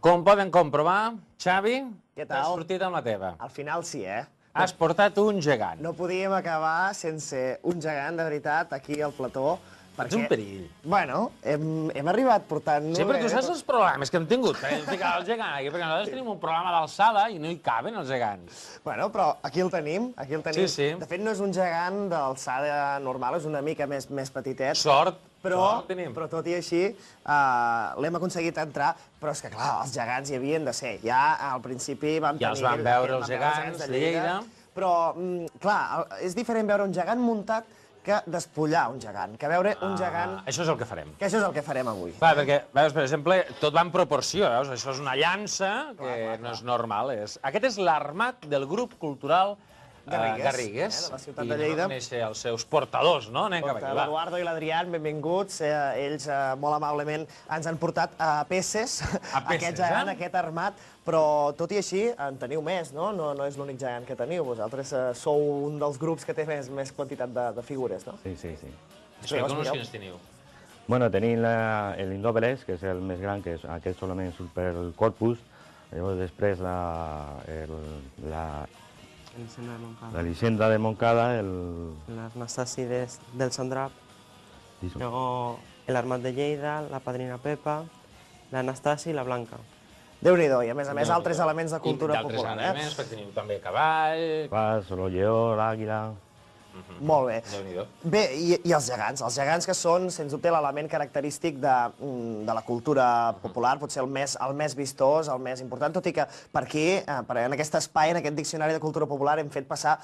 Com poden comprovar, Xavi, Què t'has tal? sortit amb la teva. Al final sí, Has portat un gegant. No podíem acabar sense un gegant, de veritat, aquí al plató. Ets un perill. Bueno, hem arribat portant... Sí, però tu saps els problemes que hem tingut per ficar el gegant aquí, perquè nosaltres tenim un programa d'alçada i no hi caben els gegants. Bueno, però aquí el tenim, aquí el tenim. Sí, sí. De fet, no és un gegant d'alçada normal, és una mica més petitet. Sort Però tenim. tot i així l'hem aconseguit entrar, però és que clar, els gegants hi havien de ser. Ja al principi vam Ja tenir... els vam veure els gegants de Lleida. Però, clar, és diferent veure un gegant muntat que despullar un gegant, que veure un gegant... Això és el que farem. Que això és el que farem avui. Clar, perquè, veus, per exemple, tot va en proporció, veus? Això és una llança que no és normal. Aquest és l'armat del grup cultural Garrigues. De la ciutat de Lleida. I vam conèixer els seus portadors, no? Anem cap aquí, va. L'Eduardo i l'Adrián, benvinguts. Ells molt amablement ens han portat a peces aquest gegant, aquest armat, però tot i així en teniu més, no? No és l'únic gegant que teniu. Vosaltres sou un dels grups que té més quantitat de figures, no? Sí. Explica'ns quins teniu. Bueno, tenim l'Indóbeles, que és el més gran, que és aquest solament surt per el corpus. Llavors després la Lisenda de Moncada, las Nastácides del Sandrap, luego el Armat de Lleida, la Padrina Pepa, la Anastasi i la Blanca. Déu-n'hi-do, i a més altres elements de cultura popular. D'altres elements, perquè teniu també cavall... Pas, el lleó, l'àguila... Molt bé. Déu-n'hi-do. Bé, i els gegants? Els gegants que són, sens dubte, l'element característic de la cultura popular, potser el més vistós, el més important, tot i que per aquí, en aquest espai, en aquest diccionari de cultura popular, hem fet passar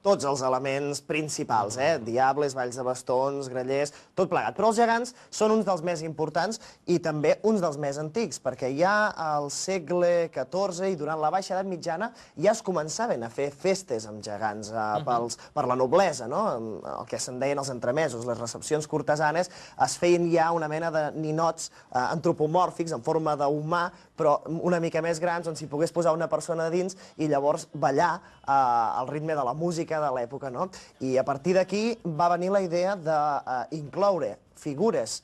tots els elements principals, diables, valls de bastons, grallers, tot plegat. Però els gegants són uns dels més importants i també uns dels més antics, perquè ja al segle XIV i durant la Baixa Edat Mitjana ja es començaven a fer festes amb gegants per la noblesa, no? El que se'n deien els entremesos, les recepcions cortesanes, es feien ja una mena de ninots antropomòrfics en forma d'humà, però una mica més grans, on s'hi pogués posar una persona dins i llavors ballar al ritme de la música de l'època, no? I a partir d'aquí va venir la idea d'incloure figures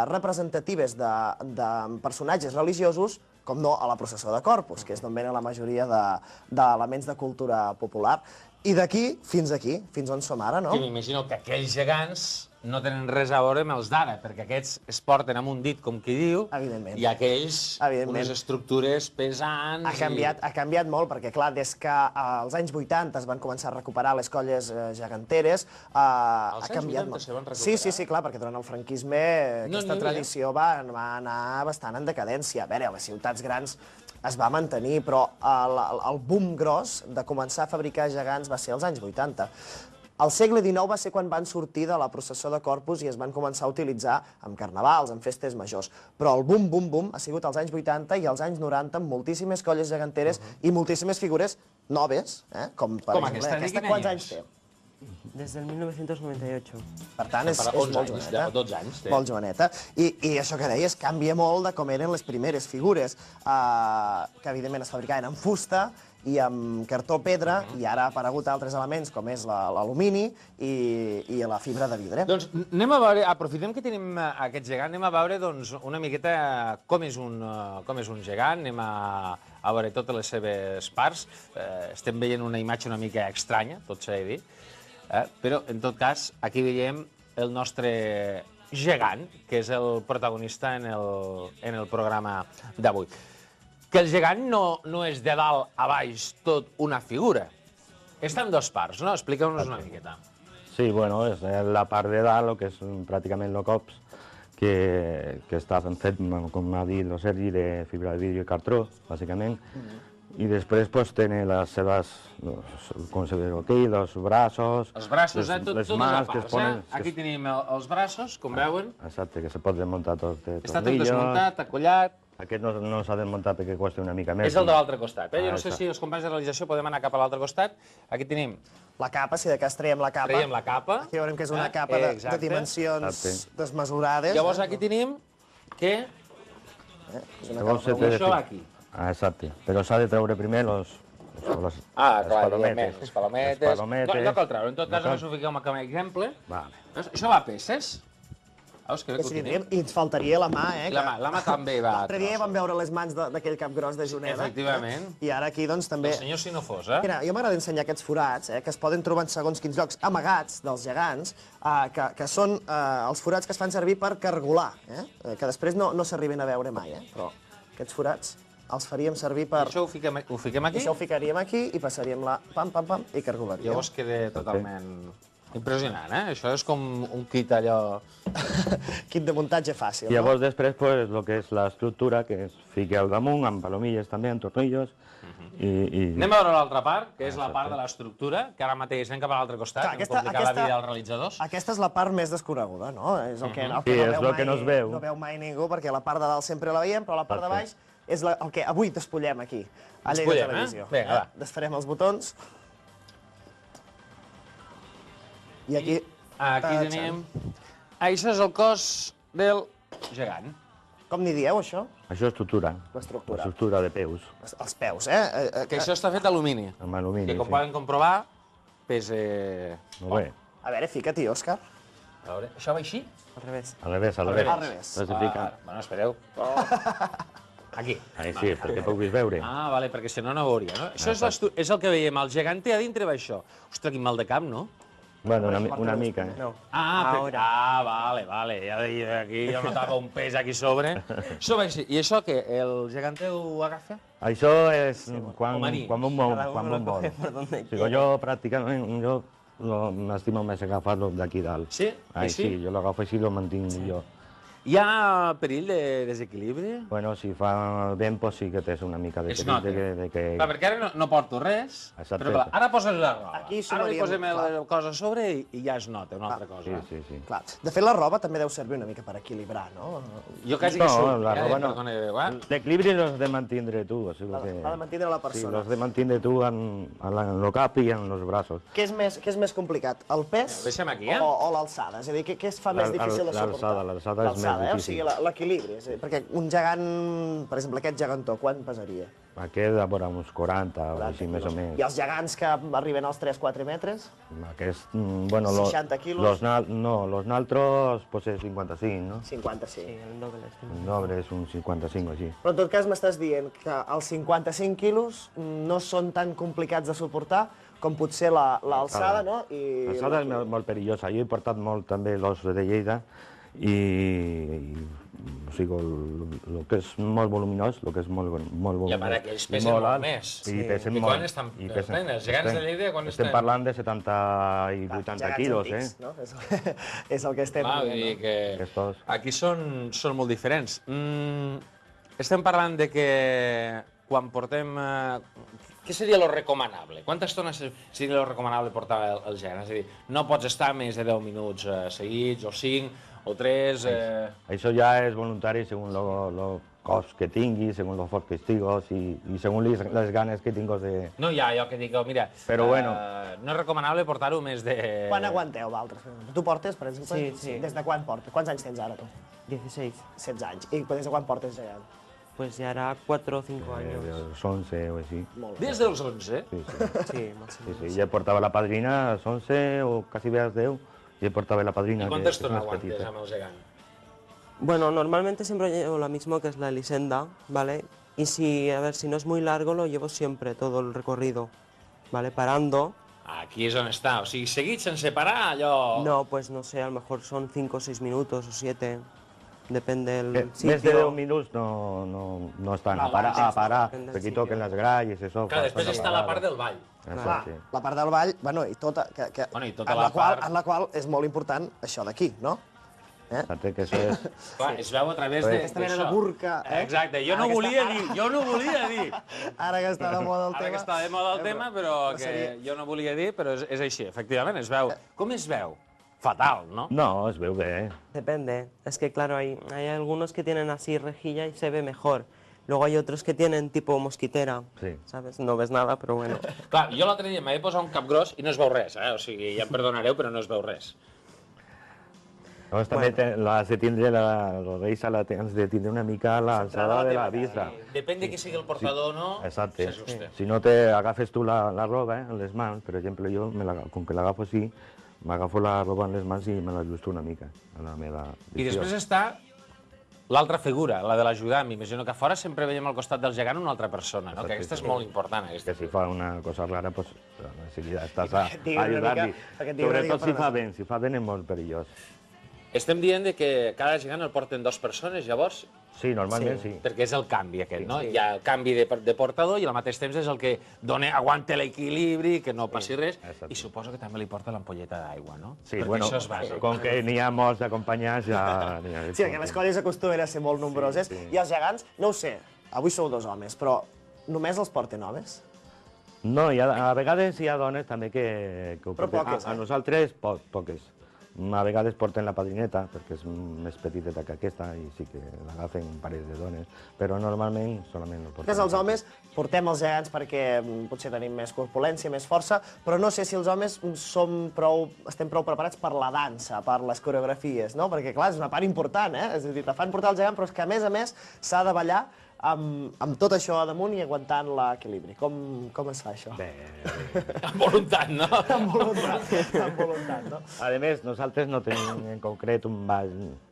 representatives de personatges religiosos, com no, a la processó de Corpus, que és d'on venen la majoria d'elements de cultura popular. I d'aquí, fins on som ara, no? I m'imagino que aquells gegants no tenen res a veure amb els d'ara, perquè aquests es porten amb un dit, com qui diu, i aquells, unes estructures pesants... Ha canviat molt, perquè, clar, des que als anys 80 es van començar a recuperar les colles geganteres, ha canviat molt. Sí, clar, perquè durant el franquisme aquesta tradició va anar bastant en decadència. A veure, a les ciutats grans es va mantenir, però el boom gros de començar a fabricar gegants va ser als anys 80. Al segle XIX va ser quan van sortir de la processó de Corpus i es van començar a utilitzar en carnavals, en festes majors. Però el boom ha sigut als anys 80 i als anys 90 amb moltíssimes colles geganteres i moltíssimes figures noves, com per exemple aquesta. Quants anys té? Des del 1998. Per tant, és molt joveneta. 12 anys té. Molt joveneta. I això que deies canvia molt de com eren les primeres figures, que evidentment es fabricaven en fusta i amb cartó pedra, i ara ha aparegut altres elements, com és l'alumini i la fibra de vidre. Doncs anem a veure, aprofitem que tenim aquest gegant, anem a veure una miqueta com és un gegant, anem a veure totes les seves parts. Estem veient una imatge una mica estranya, tot s'ha de dir, però en tot cas aquí veiem el nostre gegant, que és el protagonista en el programa d'avui. Que el gegant no és de dalt a baix tot una figura. Està en dues parts, no? Explica'ns una miqueta. Sí, bueno, és la part de dalt, que és pràcticament el cops, que està fet, com ha dit el Sergi, de fibra de vidre i cartró, bàsicament. I després tenen les seves, com se veu aquí, els braços... Els braços, totes les parts. Aquí tenim els braços, com veuen. Exacte, que se pot desmuntar tot de tornillos. Està tot desmuntat, acollat. Aquest no s'ha desmuntat perquè costa una mica més. És el de l'altre costat. Jo no sé si els companys de realització podem anar cap a l'altre costat. Aquí tenim... La capa, si de cas traiem la capa. Traiem la capa. Aquí veurem que és una capa de dimensions desmesurades. Llavors aquí tenim què? Això aquí. Exacte, però s'ha de treure primer les palometes. No cal treure, en tot cas només ho fiquem com a exemple. Vale. Això va a peces. Veus que bé que ho tenim? I ens faltaria la mà, eh? La mà també va. L'altre dia vam veure les mans d'aquell cap gros de Juneda. Efectivament. I ara aquí, doncs, també... El senyor si no fos, eh? Mira, jo m'agrada ensenyar aquests forats, que es poden trobar en segons quins llocs amagats dels gegants, que són els forats que es fan servir per cargolar, que després no s'arriben a veure mai, però aquests forats els faríem servir per... Això ho fiquem aquí? Això ho ficaríem aquí i passaríem la pam, pam, pam, i cargolaríem. Llavors queda totalment impressionant, eh? Això és com un kit allò... Kit de muntatge fàcil, no? Llavors després, pues, lo que és l'estructura, que es fiqui al damunt, amb palomilles també, amb tornillos, i... Anem a veure l'altra part, que és la part de l'estructura, que ara mateix anem cap a l'altre costat, Clar, no complicar la vida als realitzadors. Aquesta és la part més desconeguda, no? És el que, Sí, és el que no es veu. No veu mai ningú, perquè la part de dalt sempre la veiem, però la part de baix és el que avui despullem aquí, a Lleida Televisió. Vinga, va. Desfarem els botons. I aquí... Aquí tenim... Això és el cos del gegant. Com n'hi dieu, això? Això és estructura. L'estructura. L'estructura de peus, Els peus, Que això està fet d'alumini. amb alumini, Que com sí. poden comprovar, pesa... Molt bé. A veure, fica-t'hi, Òscar. A veure, això va així? Al revés. Al revés, al Al revés. revés. No se fica. Bueno, espereu. Aquí. Ahí sí, perquè puguis veure. Ah, vale, perquè si no, no ho veuria, no? Això és el que veiem, el gegant té a dintre va això. Ostres, quin mal de cap, no? Bueno, una mica, eh? No. Vale. Ja deia, aquí jo notava un pes aquí sobre. Això va així. I això què? El gegant ho agafa? Això és quan marí. un vol. Digo, jo pràcticament, m'estimo més agafar-lo d'aquí dalt. Sí? Ai, Així? sí, jo l'agafo així i lo mantinc millor. Hi ha perill de desequilibri? Bueno, si fa vent, pues sí que tens una mica de Es nota. que... Clar, perquè ara no porto res, Exacte. però clar, ara poses la roba. Aquí Ara li sumaríem, posem clar. la cosa a sobre i ja es nota una altra cosa. Sí. Clar. De fet, la roba també deu servir una mica per equilibrar, no? Jo quasi que No, surt. la roba no. L'equilibri l'has de mantindre tu. O sigui que... Ha de mantindre la Sí, persona. l'has de mantindre tu en el cap i en els braços. Què és més complicat, el pes Deixem aquí, eh? o l'alçada? És a dir, què es fa més difícil de suportar? L'alçada és més O difícil. sigui, l'equilibri. És a dir, perquè un gegant, per exemple, aquest gegantó, quant pesaria? Aquest a veure uns 40 o així, més o I menys. els gegants que arriben als 3-4 metres? Aquest, bueno, 60 quilos? los naltros, pues és 55, no? 55. Sí, el doble. El nobre és un 55 així. Però en tot cas m'estàs dient que els 55 quilos no són tan complicats de suportar com potser l'alçada, no? L'alçada és molt perillosa. Jo he portat molt també l'os de Lleida i o sigui, el que és molt voluminós, el que és molt voluminós. I a part, aquells pesen molt més. I pesen I molt. quan estan els gegants de Lleida, quan estem estan? parlant de 70 i 80 quilos, antics, no? És el que estem Clar, vull dient, dir no? que Aquestos. aquí són molt diferents. Estem parlant de que quan portem... Què seria lo recomanable? Quanta estona seria lo recomanable portar el gegant? És a dir, no pots estar més de 10 minuts seguits, o 5, o 3... Això ja és voluntari segons el cos que tingui, segons lo fort que estigues i segons les ganes que tingues de... No hi ha allò que dic, mira, Però bueno. No és recomanable portar-ho més de... Quan aguanteu, vosaltres? Tu portes, per exemple? Sí. Des de quan portes? Quants anys tens ara, tu? 16. 16 anys. I des de quan portes gegant? Pues ya hará 4 o 5 años. dels 11 o així. Molt bé. Des dels 11? Sí. Sí, más o menos. Ja portava la padrina als 11 o quasi bé als 10, ja portava la padrina. I quanta que és estona més aguantes petita. amb el gegant? Bueno, normalmente siempre llevo la misma, que es la Elisenda, ¿vale? Y si, a ver, si no es muy largo, lo llevo siempre, todo el recorrido, ¿vale? Parando. Aquí és on està, o sigui, seguit sense parar, allò... No, pues no sé, a lo mejor son 5 o 6 minutos o 7, depende del Més de sitio. 10 minuts no estan No, a parar, depèn del perquè sitio. toquen les gralles, això. Clar, després està la part del ball. Clar, la part del ball, bueno, i tota, Bueno, i tota en, la la qual, part- en la qual és molt important això d'aquí, no? Exacte, que això és... Clar, es veu a través Aquesta mena de burca, eh? Exacte, jo Ara no que volia està- dir, jo no volia dir. Ara que està de moda el Ara tema... que està de moda el tema, però que seria- jo no volia dir, però és així, efectivament, es veu. Com es veu? Fatal, no? No, es veu bé, Depende, es que claro, hay algunos que tienen así rejilla y se ve mejor. Luego hay otros que tienen tipo mosquitera, Sí. ¿sabes? No ves nada, pero bueno. Clar, jo l'altre dia m'he posat un cap gros i no es veu res, O sigui, ja em perdonareu, però no es veu res. Llavors també l'has de tindre, l'orella has de tindre una mica l'alçada de la vista. Depèn de qui sigui el portador o no, Exacte. s'ajusta. Si no te agafes tu la roba en les mans, per exemple, jo, com que l'agafo així, m'agafo la roba en les mans i me l'ajusto una mica a la meva I visió. després està l'altra figura, la de l'ajudant. M'imagino que a fora sempre veiem al costat del gegant una altra persona, no? Que aquesta és molt important, aquesta. Que si fa una cosa rara, pues, enseguida estàs perquè et digui una ajudant-li. mica- perquè et digui una mica Sobretot si per fa on vent, si fa vent és molt perillós. Estem dient que cada gegant el porten 2 persones, llavors, Sí, normalment sí. perquè és el canvi aquest, no? Hi ha el canvi de portador i al mateix temps és el que aguanta l'equilibri, que no passi res, exacte. i suposo que també li porta l'ampolleta d'aigua, no? Sí, Perquè bueno, això és bàsic. com que n'hi ha molts d'acompanyants, ja... Sí, perquè les colles acostumen a ser molt nombroses. Sí, sí. I els gegants, no ho sé, avui sou 2 homes, però només els porten homes? No, a vegades hi ha dones també que ho Però porten. poques, A nosaltres, poques. A vegades porten la padrineta, perquè és més petiteta que aquesta, i sí que l'agafen un parell de dones, però normalment solament el porten. Nosaltres els homes portem els gegants perquè potser tenim més corpulència, més força, però no sé si els homes estem prou preparats per la dansa, per les coreografies, no? Perquè, clar, és una part important, eh? És a dir, te fan portar el gegant, però és que, a més, s'ha de ballar amb tot això a damunt i aguantant l'equilibri. Com es fa això? Bé, Amb voluntat, no? Amb voluntat, no? a més, nosaltres no tenim en concret un ball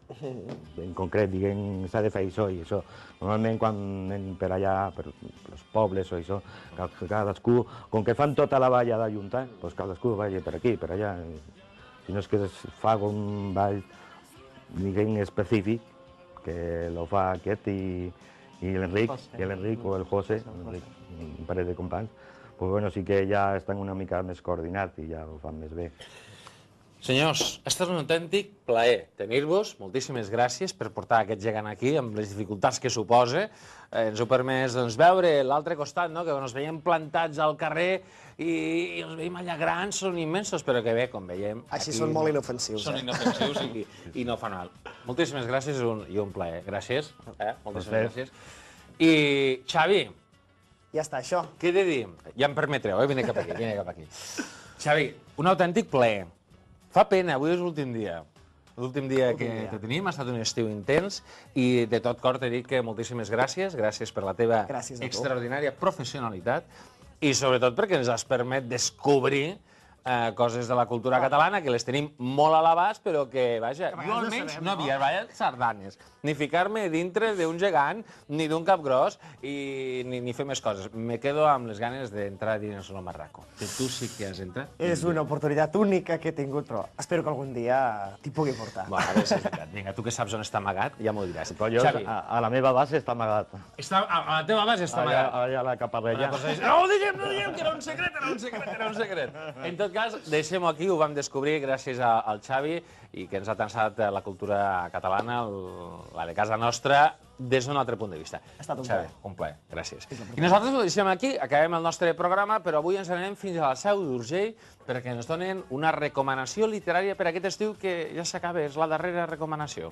en concret, diguem, s'ha de fer això i això. Normalment quan anem per allà, per els pobles o això, cadascú, com que fan tota la balla de junta, doncs cadascú balla per aquí, per allà. Si no és que es fa un ball, diguem, específic, que lo fa aquest i l'Enric o el José, un parell de companys, pues bueno, sí que ja estan una mica més coordinats i ja ho fan més bé. Senyors, ha estat un autèntic plaer tenir-vos. Moltíssimes gràcies per portar aquest gegant aquí, amb les dificultats que suposa. Ens ho ha permès veure l'altre costat, no? Que quan ens veiem plantats al carrer i els veiem allà grans, són immensos, però que bé, com veiem... Així aquí són molt inofensius, Són inofensius i no fan mal. Moltíssimes gràcies i un plaer. Gràcies. Moltíssimes gràcies. I, Xavi, Ja està, això. què he de dir? Ja em permetreu, vine cap aquí, Xavi, un autèntic plaer. Fa pena, avui és l'últim dia. L'últim dia que tenim, ha estat un estiu intens i de tot cor t'he dit que moltíssimes gràcies, gràcies per la teva extraordinària professionalitat i sobretot perquè ens has permès descobrir coses de la cultura catalana que les tenim molt a l'abast, però que, vaja, jo almenys no havia ballat sardanes, ni ficar-me dintre d'un gegant, ni d'un capgròs, i ni fer més coses. Me quedo amb les ganes d'entrar dins el marraco. Que tu sí que has entrat. És una oportunitat única que he tingut, però espero que algun dia t'hi pugui portar. Bueno, a veure si és veritat. Vinga, tu que saps on està amagat, ja m'ho diràs. Però jo, a la meva base està amagat. A la teva base està amagat. Allà a la caparella. No ho diguem, que era un secret, era un secret. En tot cas, deixem-ho aquí, ho vam descobrir gràcies al Xavi i que ens ha tensat la cultura catalana, la de casa nostra, des d'un altre punt de vista. Ha estat un Xavi, plaer. un plaer, gràcies. I nosaltres ho deixem aquí, acabem el nostre programa, però avui ens anem fins a la Seu d'Urgell perquè ens donen una recomanació literària per aquest estiu que ja s'acaba, és la darrera recomanació.